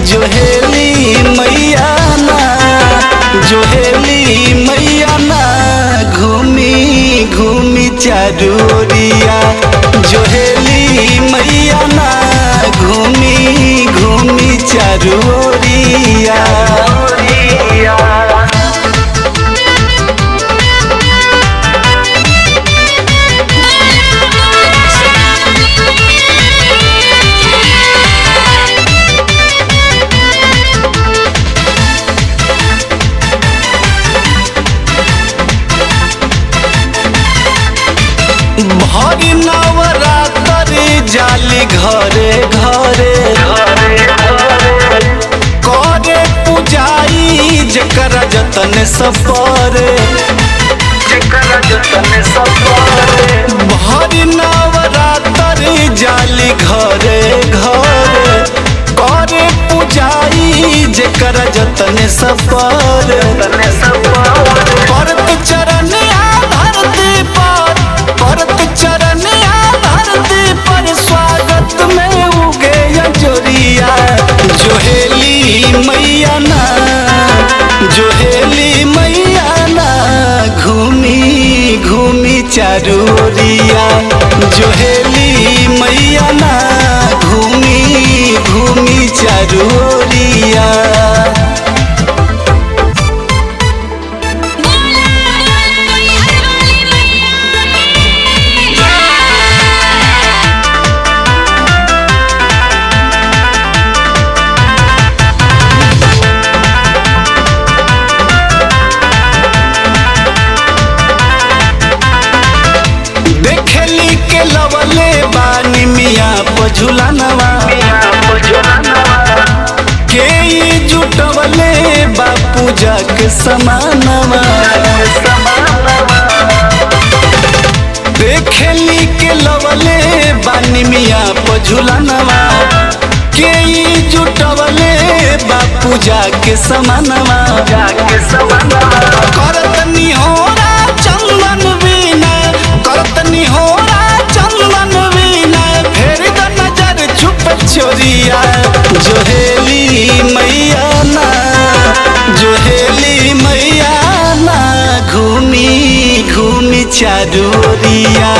जोहेली मैया ना, जोहेली मैया ना, घूमी घूमी चारू ओरिया। जोहेली मैया ना, घूमी घूमी चारू ओरिया। भरी नवरात्र जाली घरे घरे, करे पूजाई जकरा जतन सपरे। भरी नवरात्र जाली घरे घरे, करे पूजाई जकरा जतन सपरे। करत चरनिया धरती पर, करत चरनिया धरती पर, स्वागत में उगे अंजोरिया। जोहेली मैया ना, जोहेली मैया ना, घूमी घूमी चारू ओरिया। जोहेली मैया ना, घूमी घूमी चारू ओरिया। देखली के लवले बानी मिया पझुलनवा, के जुटवले बापू जाक समानवा। देखली के लवले बानी मिया पझुलनवा, के जुटवले बापू जाक समानवा। करत निहोरा चंदन बिना, करत निहोरा चंदन बिना, फेर द नजर छुप छोरिया। जोहेली मैया ना, जोहेली मैया ना, घूमी घूमी चारू ओरिया।